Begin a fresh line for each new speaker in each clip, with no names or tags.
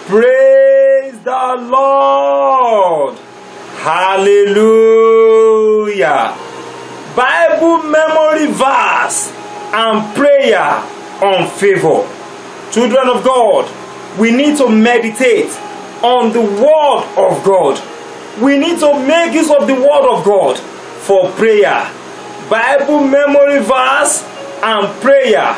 Praise the Lord. Hallelujah. Bible memory verse and prayer on favor. Children of God, we need to meditate on the word of God. We need to make use of the word of God for prayer. Bible memory verse and prayer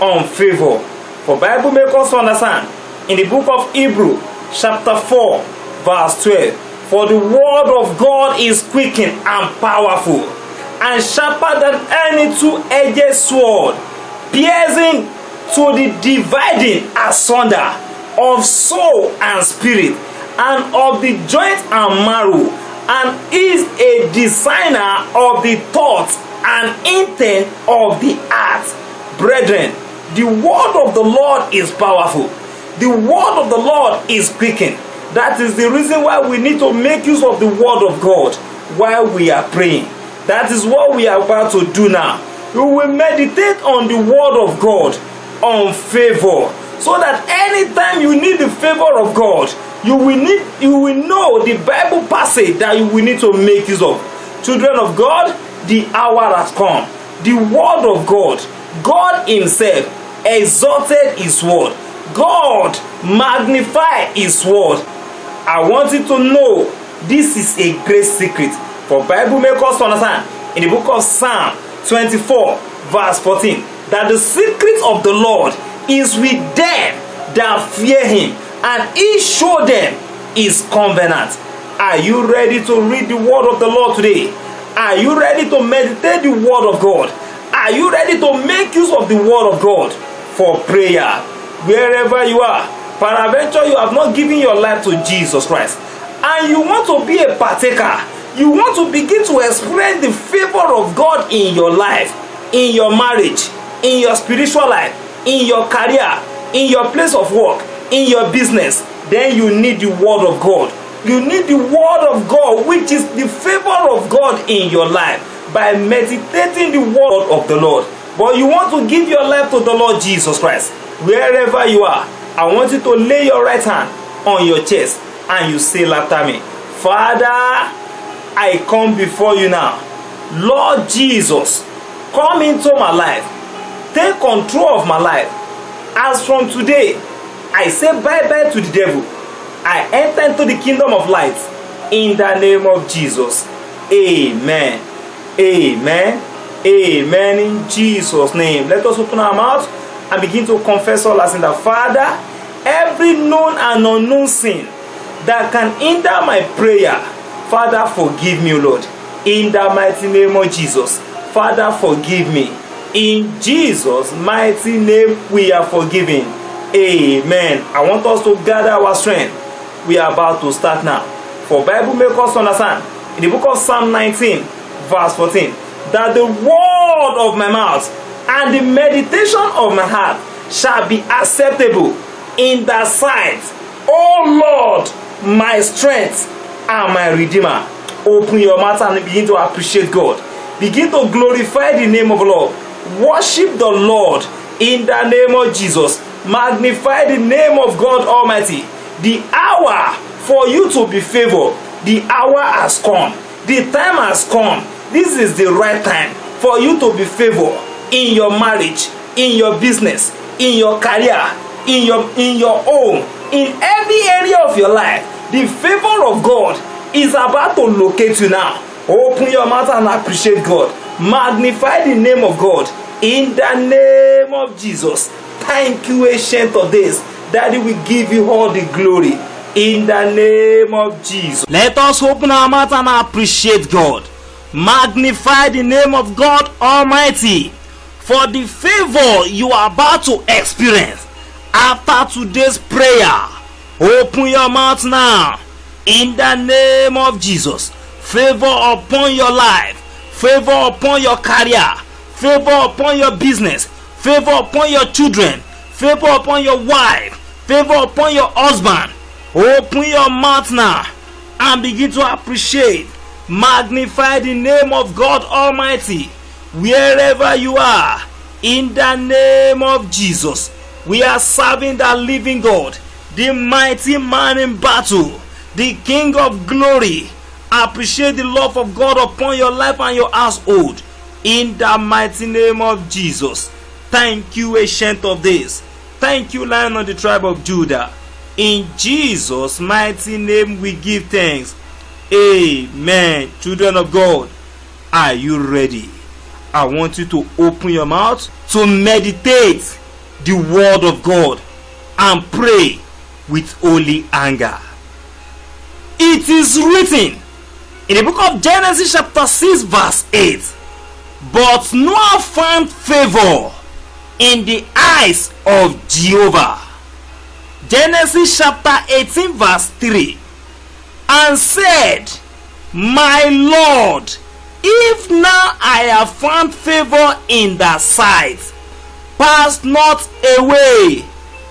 on favor. For Bible make us understand in the book of Hebrews chapter 4 verse 12. For the word of God is quickened and powerful, and sharper than any two-edged sword, piercing to the dividing asunder of soul and spirit, and of the joint and marrow, and is a discerner of the thoughts and intent of the heart. Brethren, the word of the Lord is powerful. The word of the Lord is quickened. That is the reason why we need to make use of the word of God while we are praying. That is what we are about to do now. We will meditate on the word of God on favor, so that anytime you need the favor of God, you will know the Bible passage that you will need to make use of. Children of God, the hour has come. The word of God, God himself exalted his word. God magnified his word. I want you to know this is a great secret. For Bible make us understand in the book of Psalm 24 verse 14 that the secret of the Lord is with them that fear him, and he showed them his covenant. Are you ready to read the word of the Lord today? Are you ready to meditate the word of God? Are you ready to make use of the word of God for prayer? Wherever you are, peradventure you have not given your life to Jesus Christ, and you want to be a partaker, you want to begin to experience the favor of God in your life, in your marriage, in your spiritual life, in your career, in your place of work, in your business, then you need the word of God. You need the word of God, which is the favor of God in your life, by meditating the word of the Lord. But you want to give your life to the Lord Jesus Christ. Wherever you are, I want you to lay your right hand on your chest and you say after me, Father, I come before you now. Lord Jesus, come into my life. Take control of my life. As from today, I say bye-bye to the devil. I enter into the kingdom of light. In the name of Jesus. Amen. Amen. Amen. In Jesus' name. Let us open our mouth and begin to confess all our sins. Father, every known and unknown sin that can hinder my prayer, Father, forgive me, Lord. In the mighty name of Jesus. Father, forgive me. In Jesus' mighty name, we are forgiven. Amen. I want us to gather our strength. We are about to start now. For Bible make us understand in the book of Psalm 19 verse 14 that the word of my mouth and the meditation of my heart shall be acceptable in thy sight, O Lord, my strength and my redeemer. Open your mouth and begin to appreciate God. Begin to glorify the name of the Lord. Worship the Lord in the name of Jesus. Magnify the name of God Almighty. The hour for you to be favored, the hour has come. The time has come. This is the right time for you to be favored in your marriage, in your business, in your career, in your home, in every area of your life. The favor of God is about to locate you now. Open your mouth and appreciate God. Magnify the name of God in the name of Jesus. Thank you, Ancient of Days. Daddy, we give you all the glory in the name of Jesus. Let us open our mouth and appreciate God. Magnify the name of God Almighty for the favor you are about to experience after today's prayer. Open your mouth now in the name of Jesus. Favor upon your life, favor upon your career, favor upon your business, favor upon your children, favor upon your wife, favor upon your husband. Open your mouth now and begin to appreciate, magnify the name of God Almighty wherever you are. In the name of Jesus, we are serving the living God. the mighty man in battle, the King of glory. Appreciate the love of God upon your life and your household. In the mighty name of Jesus. Thank you, Ancient of Days. Thank you, Lion of the tribe of Judah. In Jesus' mighty name we give thanks. Amen. Children of God, are you ready? I want you to open your mouth to meditate the word of God and pray with holy anger. It is written in the book of Genesis chapter 6 verse 8, but Noah found favor in the eyes of Jehovah. Genesis chapter 18 verse 3, and said, my Lord, if now I have found favor in thy sight, pass not away,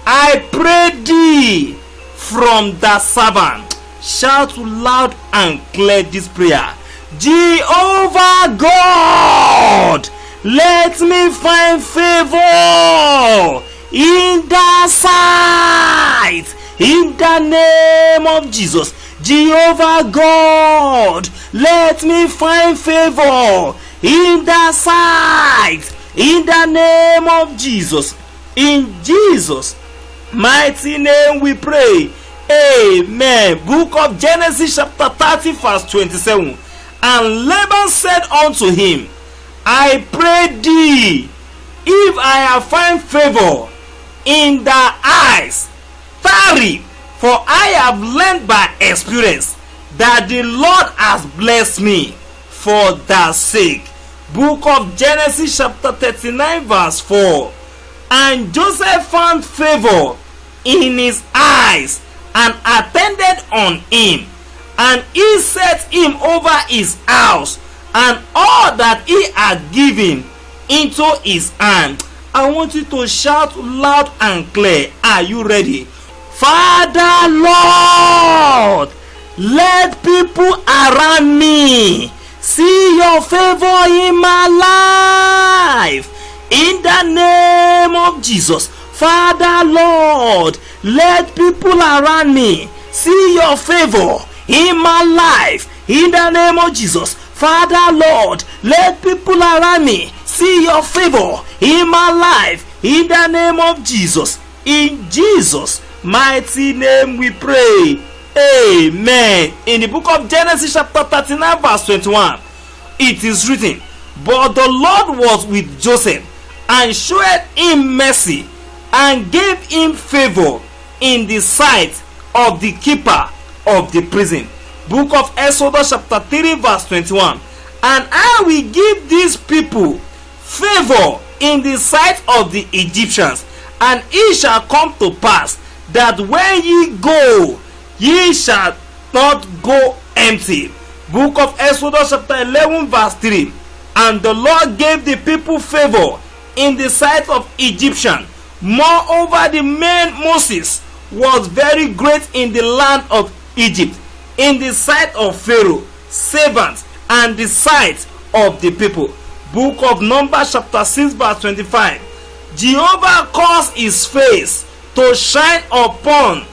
I pray thee, from thy servant. Shout loud and clear this prayer. Jehovah God, let me find favor in thy sight, in the name of Jesus. Jehovah God, let me find favor in thy sight, in the name of Jesus. In Jesus' mighty name we pray. Amen. Book of Genesis chapter 30 verse 27. And Laban said unto him, I pray thee, if I have found favor in thy eyes, tarry, for I have learned by experience that the Lord has blessed me for thy sake. Book of Genesis chapter 39 verse 4. And Joseph found favor in his eyes, and attended on him, and he set him over his house, and all that he had given into his hand. I want you to shout loud and clear. Are you ready? Father Lord, let people around me see your favor in my life, in the name of Jesus. Father Lord, let people around me see your favor in my life, in the name of Jesus. Father Lord, let people around me see your favor in my life, in the name of Jesus. In Jesus' mighty name we pray. Amen. In the book of Genesis chapter 39 verse 21, it is written, but the Lord was with Joseph, and showed him mercy, and gave him favor in the sight of the keeper of the prison. Book of Exodus chapter 3 verse 21. And I will give these people favor in the sight of the Egyptians, and it shall come to pass that when ye go, ye shall not go empty. Book of Exodus chapter 11 verse 3. And the Lord gave the people favor in the sight of Egyptians. Moreover, the man Moses was very great in the land of Egypt, in the sight of Pharaoh, servants, and the sight of the people. Book of Numbers chapter 6 verse 25. Jehovah caused his face to shine upon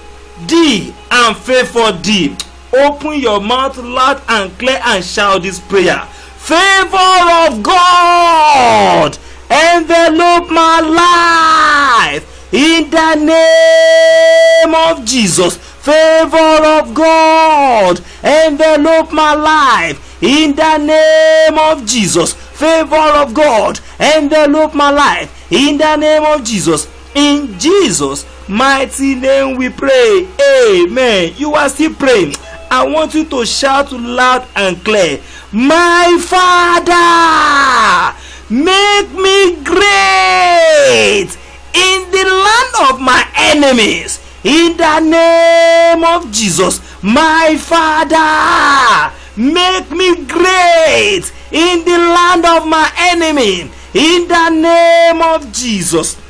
thee and favor thee. Open your mouth loud and clear and shout this prayer. Favor of God, envelop my life in the name of Jesus. Favor of God, envelop my life in the name of Jesus. Favor of God, envelop my life in the name of Jesus. In Jesus' mighty name we pray. Amen. You are still praying. I want you to shout loud and clear. My Father, make me great in the land of my enemies, in the name of Jesus. My Father, make me great in the land of my enemy, in the name of Jesus.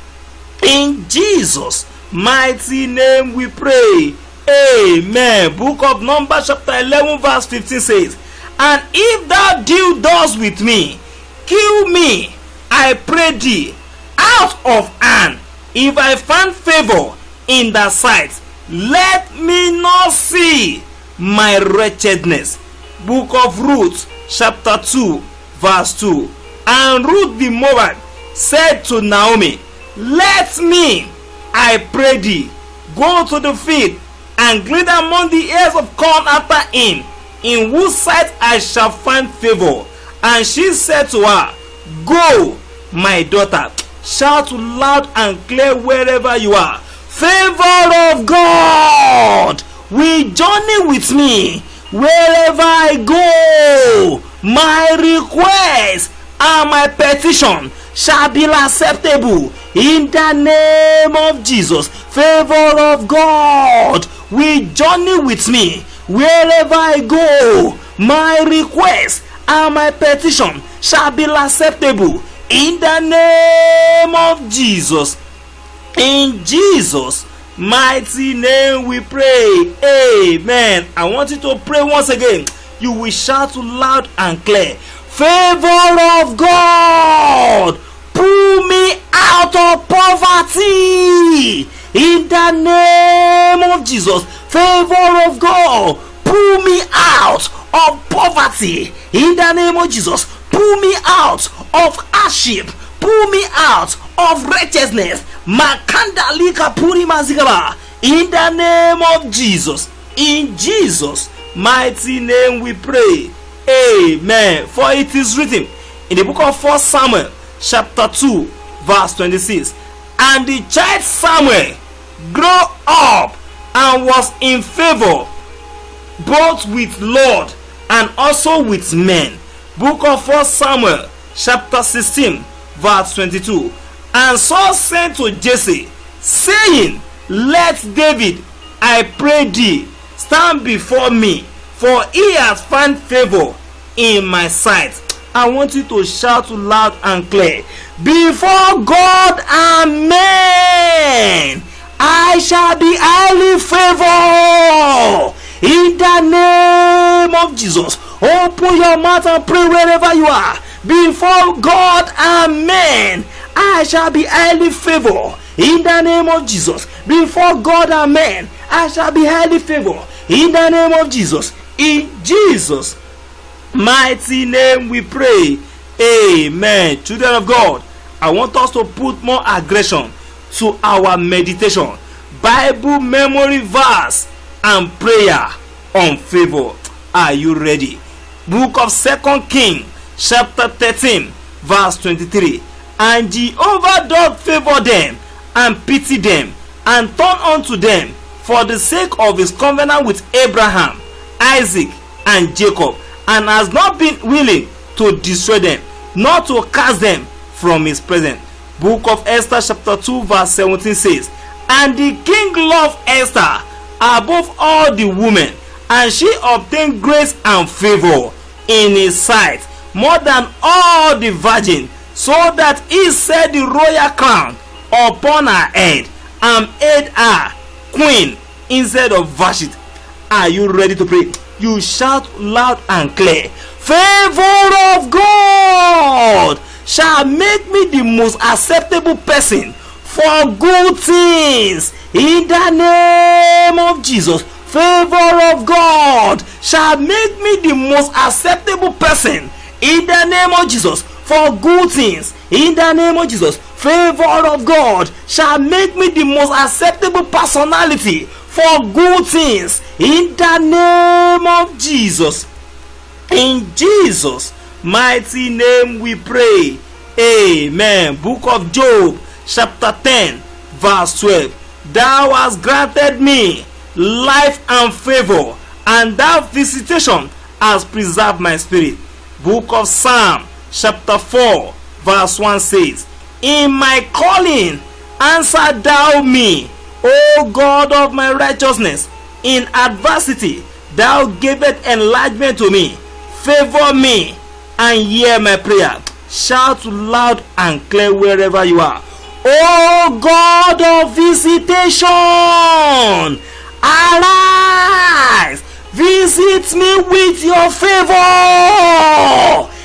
In Jesus' mighty name we pray. Amen. Book of Numbers chapter 11 verse 15 says, and if thou deal thus with me, kill me, I pray thee, out of hand, if I find favor in thy sight, let me not see my wretchedness. Book of Ruth, chapter 2, verse 2. And Ruth the Moabite said to Naomi, let me, I pray thee, go to the field and glean among the ears of corn after him, in whose sight I shall find favor. And she said to her, go, my daughter. Shout loud and clear wherever you are. Favor of God will journey with me wherever I go. My request and my petition shall be acceptable in the name of Jesus. Favor of God will journey with me wherever I go. My request and my petition shall be acceptable in the name of Jesus. In Jesus' mighty name we pray. Amen. I want you to pray once again. You will shout loud and clear. Favor of God, pull me out of poverty in the name of Jesus. Favor of God, pull me out of poverty in the name of Jesus. Pull me out of hardship. Pull me out of wretchedness. Makanda lika puri mazigaba in the name of Jesus. In Jesus' mighty name we pray. Amen. For it is written in the book of 1 Samuel chapter 2 verse 26, and the child Samuel grew up and was in favor both with Lord and also with men. Book of 1 Samuel chapter 16 verse 22. And Saul sent to Jesse, saying, let David, I pray thee, stand before me, for he has found favor in my sight. I want you to shout loud and clear. Before God and men, I shall be highly favored in the name of Jesus. Open your mouth and pray wherever you are. Before God and men, I shall be highly favored in the name of Jesus. Before God and men, I shall be highly favored in the name of Jesus. In Jesus' mighty name we pray. Amen. Children of God, I want us to put more aggression to our meditation. Bible memory verse and prayer on favor. Are you ready? Book of 2 Kings chapter 13 verse 23. And Jehovah doth favor them and pity them and turn unto them for the sake of his covenant with Abraham, Isaac, and Jacob, and has not been willing to destroy them, nor to cast them from his presence. Book of Esther chapter 2 verse 17 says, and the king loved Esther above all the women, and she obtained grace and favor in his sight more than all the virgins, so that he set the royal crown upon her head and made her queen instead of Vashti. Are you ready to pray? You shout loud and clear. Favor of God shall make me the most acceptable person for good things in the name of Jesus. Favor of God shall make me the most acceptable person in the name of Jesus for good things in the name of Jesus. Favor of God shall make me the most acceptable personality for good things in the name of Jesus. In Jesus' mighty name we pray. Amen. Book of Job chapter 10 verse 12. Thou hast granted me life and favor, and thy visitation has preserved my spirit. Book of Psalm chapter 4 verse 1 says, in my calling answer thou me, O God of my righteousness. In adversity thou gavest enlargement to me. Favor me and hear my prayer. Shout loud and clear wherever you are. O God of visitation, arise, visit me with your favor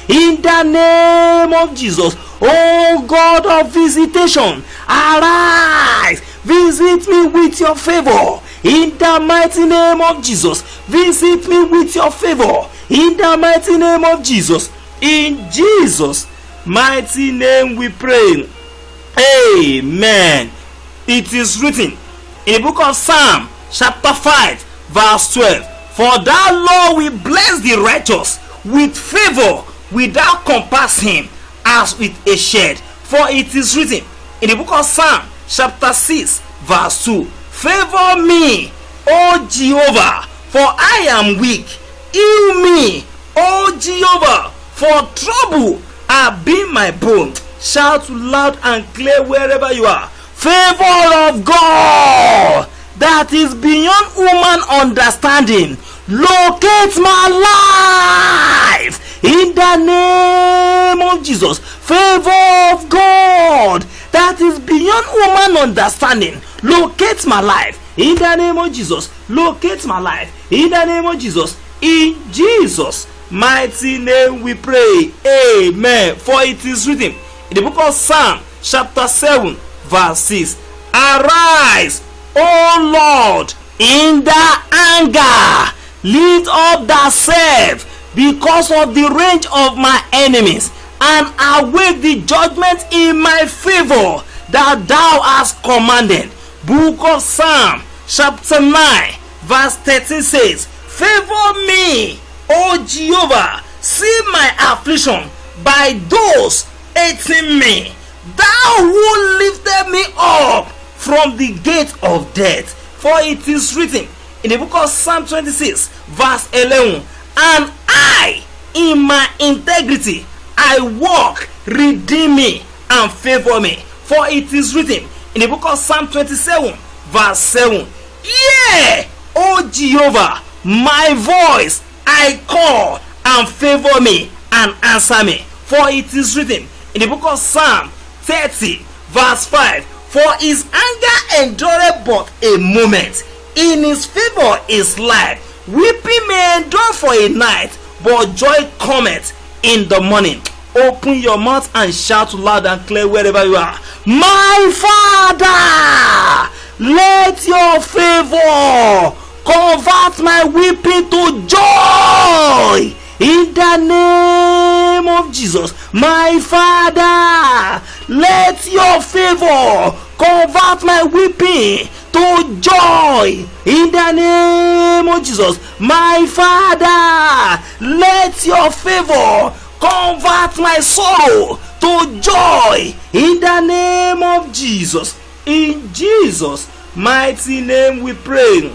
in the name of Jesus. O God of visitation, arise, visit me with your favor in the mighty name of Jesus. Visit me with your favor in the mighty name of Jesus. In Jesus' mighty name we pray. Amen. It is written in the book of Psalm chapter 5 verse 12, for thou, Lord, will bless the righteous, with favor without compass him as with a shed. For it is written in the book of Psalm chapter 6 verse 2, favor me, O Jehovah, for I am weak. Heal me, O Jehovah, for trouble have been my bone. Shout loud and clear wherever you are. Favor of God that is beyond human understanding, locate my life in the name of Jesus. Favor of God that is beyond human understanding, locate my life in the name of Jesus. Locate my life in the name of Jesus. In Jesus' mighty name we pray. Amen. For it is written in the book of Psalm chapter 7 verse 6, arise, O Lord, in thy anger, lift up thyself because of the rage of my enemies, and await the judgment in my favor that thou hast commanded. Book of Psalm chapter 9 verse 13 says, favor me, O Jehovah, see my affliction by those hating me. Thou who lifted me up from the gate of death. For it is written in the book of Psalm 26 verse 11, and I in my integrity I walk, redeem me and favor me. For it is written in the book of Psalm 27 verse 7, yea, O Jehovah, my voice I call, and favor me and answer me. For it is written in the book of Psalm 30 verse 5, for his anger endureth but a moment, in his favor is life. Weeping may endure for a night, but joy cometh in the morning. Open your mouth and shout loud and clear wherever you are. My Father, let your favor convert my weeping to joy in the name of Jesus. My Father, let your favor convert my weeping to joy in the name of Jesus. My Father, let your favor convert my sorrow to joy in the name of Jesus. In Jesus' mighty name we pray.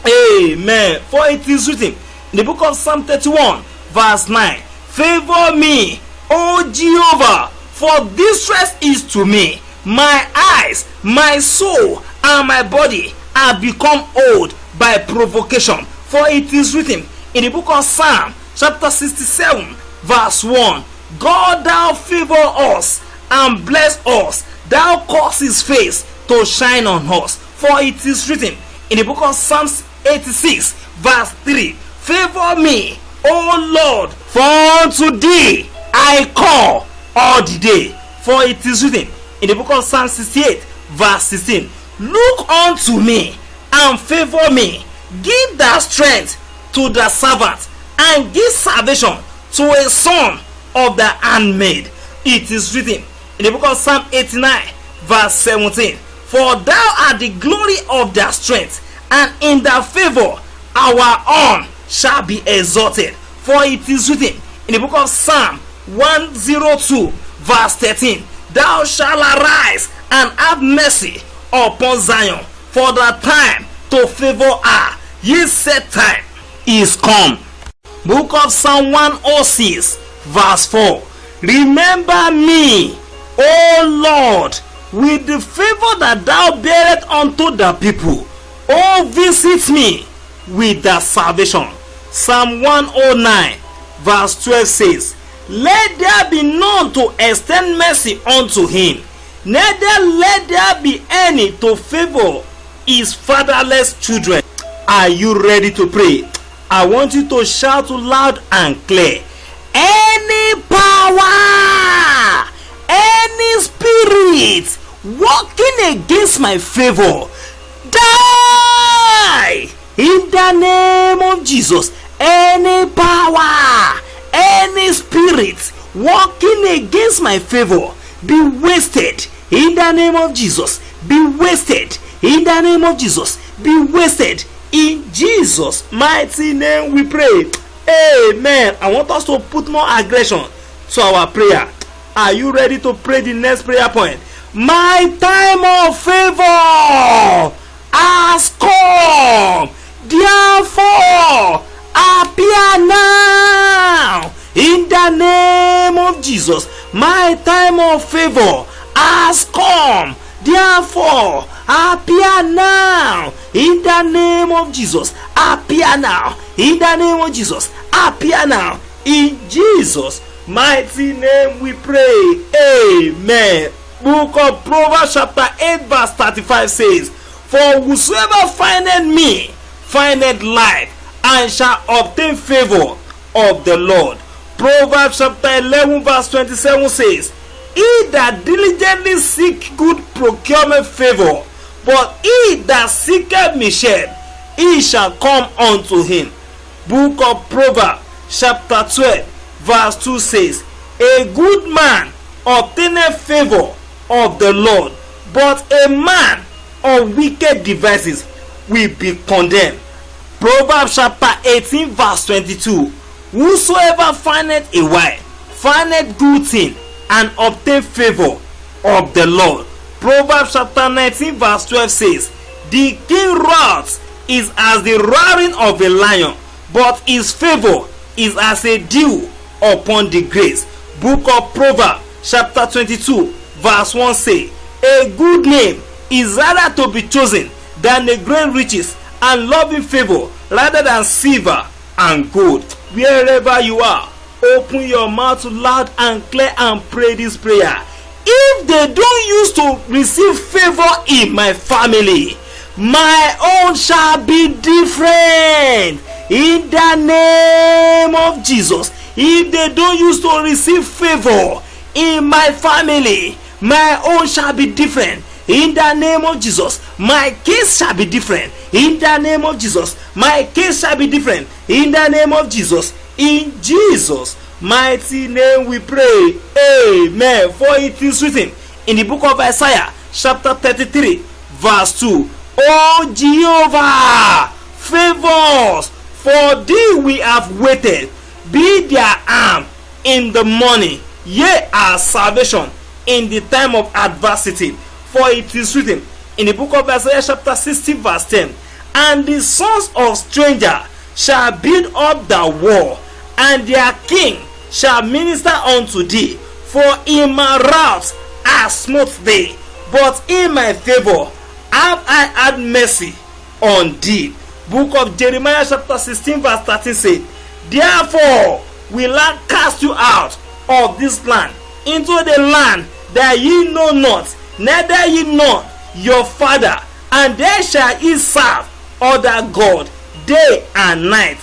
Amen. For it is written in the book of Psalm 31 verse 9, favor me, O Jehovah, for distress is to me. My eyes, my soul, and my body have become old by provocation. For it is written in the book of Psalm chapter 67 verse 1, God, thou favor us and bless us, thou cause his face to shine on us. For it is written in the book of Psalms 86 verse 3, favor me, O Lord, for unto thee I call all the day. For it is written in the book of Psalm 68 verse 16, look unto me and favor me, give thy strength to the servant, and give salvation to a son of the handmaid. It is written in the book of Psalm 89 verse 17, for thou art the glory of their strength, and in thy favor our own shall be exalted. For it is written in the book of Psalm 102 verse 13, thou shalt arise and have mercy upon Zion, for the time to favor her, ye set time is come. Book of Psalm 106 verse 4, remember me, O Lord, with the favor that thou bearest unto the people. O visit me with thy salvation. Psalm 109 verse 12 says, let there be none to extend mercy unto him, neither let there be any to favor his fatherless children. Are you ready to pray? I want you to shout loud and clear. Any power, any spirit working against my favor, die
tonight, in the name of Jesus, any power, any spirit working against my favor, be wasted in the name of Jesus. Be wasted in the name of Jesus. Be wasted in Jesus' mighty name we pray. Amen. I want us to put more aggression to our prayer. Are you ready to pray the next prayer point? My time of favor has come. Therefore, appear now in the name of Jesus. My time of favor has come. Therefore, appear now in the name of Jesus. Appear now in the name of Jesus. Appear now in Jesus' mighty name we pray. Amen. Book of Proverbs chapter 8 verse 35 says, for whosoever findeth me findeth life, and shall obtain favor of the Lord. Proverbs chapter 11 verse 27 says, he that diligently seek good procurement favor, but he that seeketh mischief, he shall come unto him. Book of Proverbs chapter 12 verse 2 says, a good man obtaineth favor of the Lord, but a man of wicked devices will be condemned. Proverbs chapter 18 verse 22, whosoever findeth a wife findeth good thing and obtain favor of the Lord. Proverbs chapter 19 verse 12 says, the king's wrath is as the roaring of a lion, but his favor is as a dew upon the grass. Book of Proverbs chapter 22 verse 1 say, a good name is rather to be chosen than a great riches, and loving favor rather than silver and gold. Wherever you are, open your mouth loud and clear and pray this prayer. If they don't used to receive favor in my family, my own shall be different in the name of Jesus. If they don't used to receive favor in my family, my own shall be different in the name of Jesus. My case shall be different in the name of Jesus. My case shall be different in the name of Jesus. In Jesus' mighty name we pray. Amen. For it is written in the book of Isaiah chapter 33 verse 2, O Jehovah, favor us, for thee we have waited. Be their arm in the morning, yea, our salvation in the time of adversity. For it is written in the book of Isaiah chapter 60 verse 10, and the sons of stranger shall build up the wall, and their king shall minister unto thee. For in my wrath I smote thee, but in my favor have I had mercy on thee. Book of Jeremiah chapter 16 verse 13 says, therefore will I cast you out of this land into the land that ye know not, neither ye know your father, and there shall ye serve other god day and night,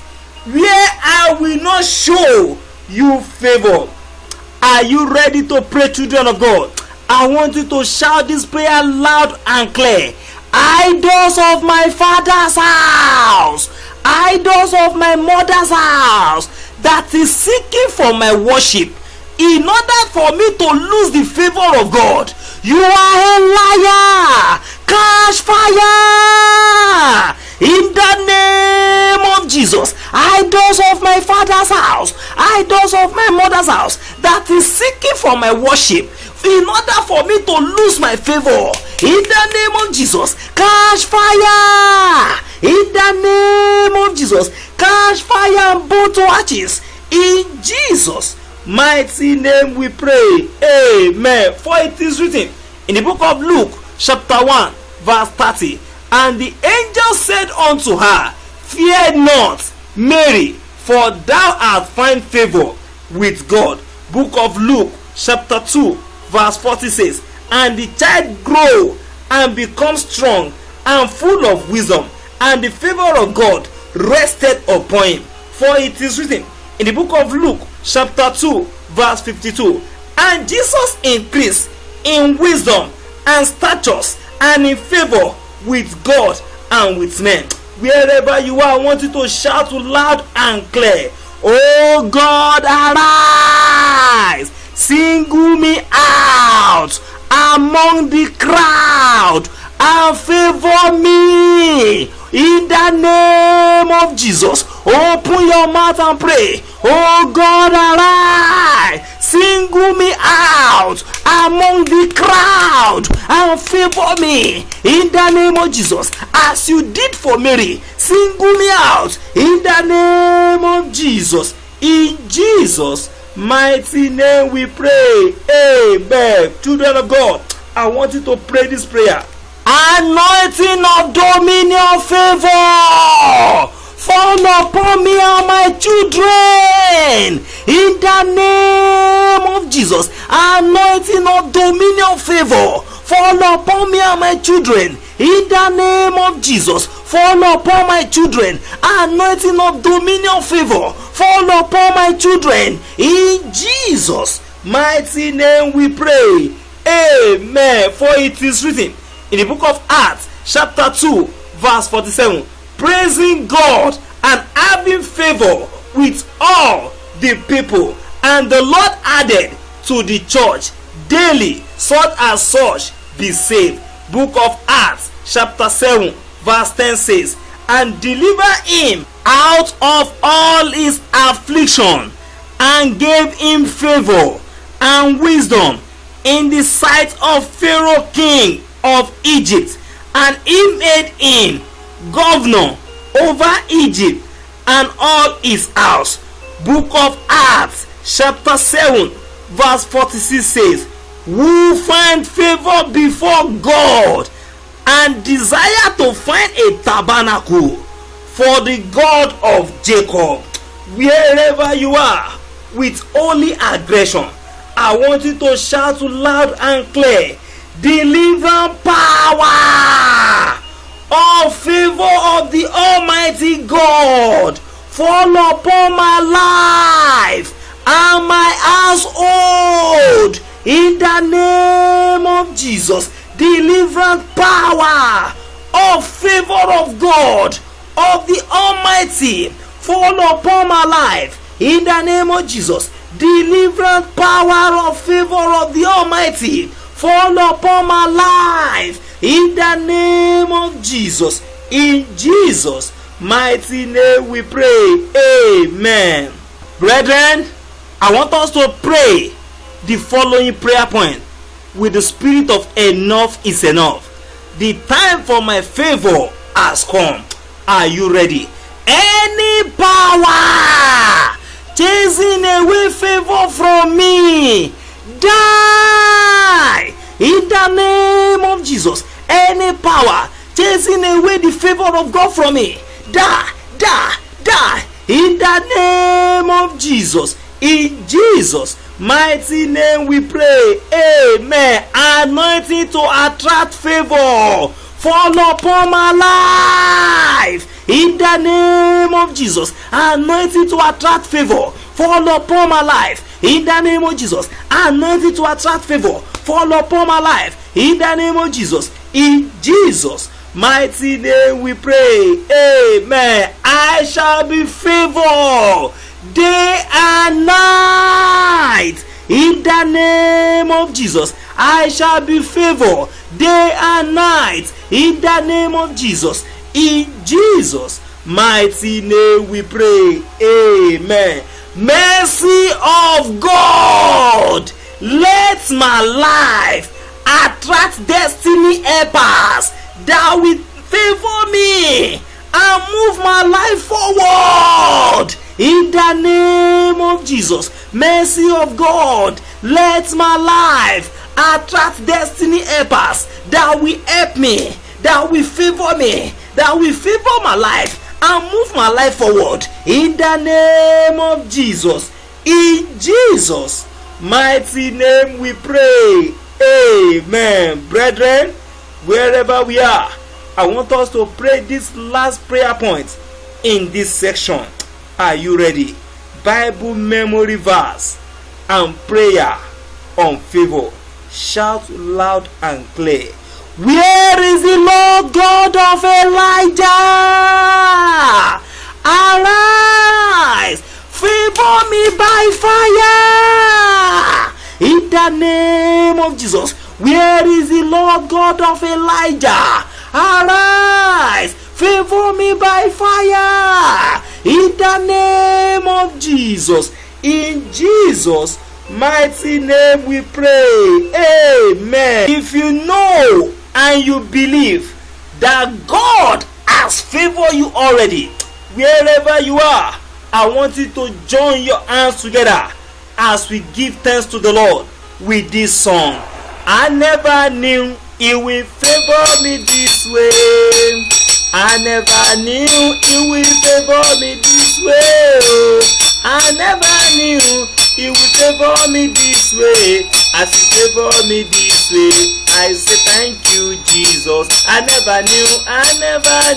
where I will not show you favor. Are you ready to pray, children of God? I want you to shout this prayer loud and clear. Idols of my father's house, idols of my mother's house, that is seeking for my worship in order for me to lose the favor of God, you are a liar. Catch fire in the name of Jesus. Idols of my father's house, idols of my mother's house, that is seeking for my worship in order for me to lose my favor, in the name of Jesus, catch fire. In the name of Jesus, catch fire and burn to ashes. In Jesus' mighty name we pray. Amen. For it is written in the book of Luke chapter 1 verse 30, and the angel said unto her, fear not, Mary, for thou hast found favor with God. Book of Luke chapter 2 verse 40 says, and the child grow and become strong and full of wisdom, and the favor of God rested upon him. For it is written in the book of Luke chapter 2 verse 52, and Jesus increased in wisdom and stature and in favor with God and with men.
Wherever you are, I want you to shout loud and clear.
Oh God, arise, single me out among the crowd and favor me in the name of Jesus. Open your mouth and pray. Oh God, arise, single me out among the crowd and favor me in the name of Jesus. As you did for Mary, single me out in the name of Jesus. In Jesus' mighty name we pray. Amen. Children of God, I want you to pray this prayer. Anointing of dominion, favor fall upon me and my children in the name of Jesus. Anointing of dominion, favor fall upon me and my children in the name of Jesus. Fall upon my children. Anointing of dominion, favor fall upon my children in Jesus' mighty name we pray. Amen. For it is written in the book of Acts chapter 2 verse 47, praising God and having favor with all the people, and the Lord added to the church daily such as such be saved. Book of Acts chapter 7 verse 10 says, and deliver him out of all his affliction, and gave him favor and wisdom in the sight of Pharaoh king of Egypt, and he made him governor over Egypt and all his house. Book of Acts chapter 7 verse 46 says, who find favor before God and desire to find a tabernacle for the God of Jacob. Wherever you are with holy aggression, I want you to shout loud and clear, deliver power of favor of the Almighty God fall upon my life and my household in the name of Jesus. Deliverance power of favor of God of the Almighty fall upon my life in the name of Jesus. Deliverance power of favor of the Almighty fall upon my life in the name of Jesus. In Jesus' mighty name we pray. Amen. Brethren, I want us to pray the following prayer point with the spirit of enough is enough. The time for my favor has come. Are you ready? Any power chasing away favor from me, die in the name of Jesus. Any power chasing away the favor of God from me, die in the name of Jesus. In Jesus' mighty name we pray. Amen. Anointing to attract favor fall upon my life in the name of Jesus. Anointing to attract favor fall upon my life in the name of Jesus. Anointing to attract favor fall upon my life in the name of Jesus. In Jesus' mighty name we pray. Amen. I shall be favored day and night in the name of Jesus. I shall be favored day and night in the name of Jesus. In Jesus' mighty name we pray. Amen. Mercy of God, let my life attract destiny helpers that will favor me and move my life forward in the name of Jesus. Mercy of God, let my life attract destiny helpers that will help me, that will favor me, that will favor my life and move my life forward in the name of Jesus. In Jesus' mighty name we pray. Amen. Brethren, wherever we are, I want us to pray this last prayer point in this section. Are you ready? Bible memory verse and prayer on favor. Shout loud and clear. Where is the Lord God of Elijah? Arise, favor me by fire. In the name of Jesus. Where is the Lord God of Elijah? Arise, favor me by fire. In the name of Jesus. In Jesus' mighty name we pray. Amen. If you know and you believe that God has favored you already, wherever you are, I want you to join your hands together as we give thanks to the Lord with this song. I never knew He will favor me this way. I never knew He will favor me this way. I never knew He will favor me this way. As He favor me this way, I say thank you, Jesus. I never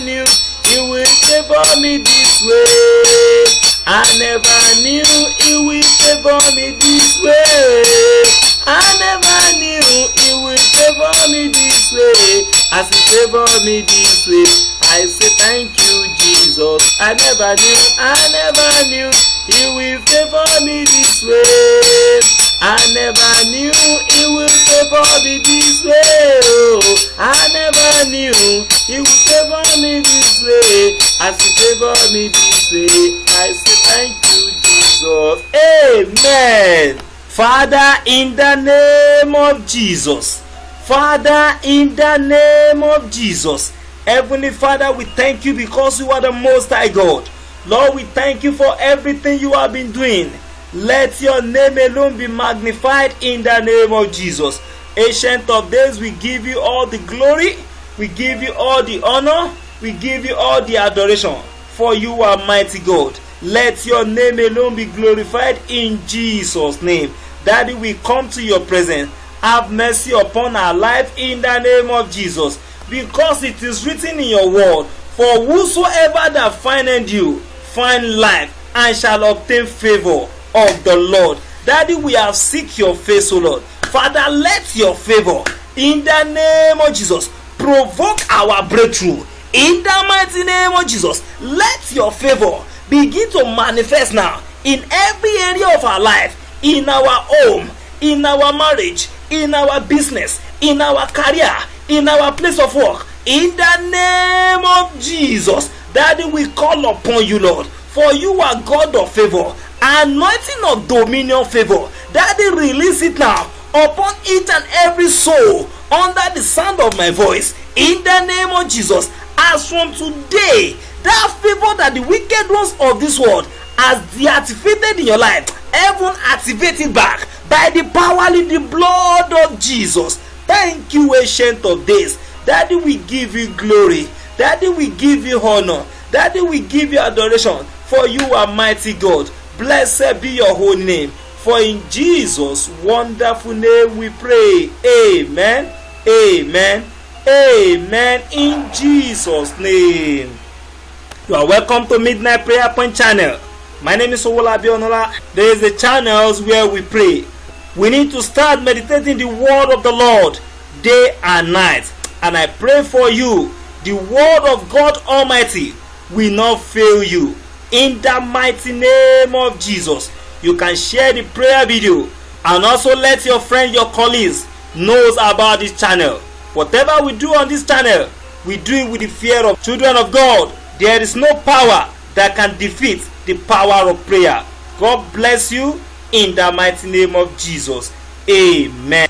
knew He will favor me this way. I never knew He will favor me this way. I never knew He will favor me this way. As He favor me this way, I say thank you, Jesus. I never knew He will favor me this way. I never knew He will favor me this way. Oh, I never knew He will favor me this way. As He favor me this way, I say thank you, Jesus. Amen. Father, in the name of Jesus. Father, in the name of Jesus. Heavenly Father, we thank you because you are the Most High God. Lord, we thank you for everything you have been doing. Let your name alone be magnified in the name of Jesus. Ancient of days, we give you all the glory. We give you all the honor. We give you all the adoration. For you are mighty God. Let your name alone be glorified in Jesus' name. Daddy, we come to your presence. Have mercy upon our life in the name of Jesus. Because it is written in your word, for whosoever that findeth you, find life, and shall obtain favor of the Lord. Daddy, we have seek your face, O Lord. Father, let your favor, in the name of Jesus, provoke our breakthrough. In the mighty name of Jesus, let your favor begin to manifest now in every area of our life, in our home, in our marriage, in our business, in our career, in our place of work. In the name of Jesus, Daddy, we call upon you, Lord, for you are God of favor, anointing of dominion favor. Daddy, release it now upon each and every soul under the sound of my voice. In the name of Jesus, as from today, that favor that the wicked ones of this world has deactivated in your life, heaven activate it back by the power in the blood of Jesus. Thank you, Ancient of Days. Daddy, we give you glory. Daddy, we give you honor. Daddy, we give you adoration. For you are mighty God. Blessed be your holy name. For in Jesus' wonderful name we pray. Amen. Amen. Amen. In Jesus' name. You are welcome to Midnight Prayer Point channel. My name is Owolabi Onola. There is the channels where we pray. We need to start meditating the word of the Lord day and night. And I pray for you, the word of God Almighty will not fail you. In the mighty name of Jesus, you can share the prayer video and also let your friends, your colleagues knows about this channel. Whatever we do on this channel, we do it with the fear of children of God. There is no power that can defeat the power of prayer. God bless you in the mighty name of Jesus. Amen.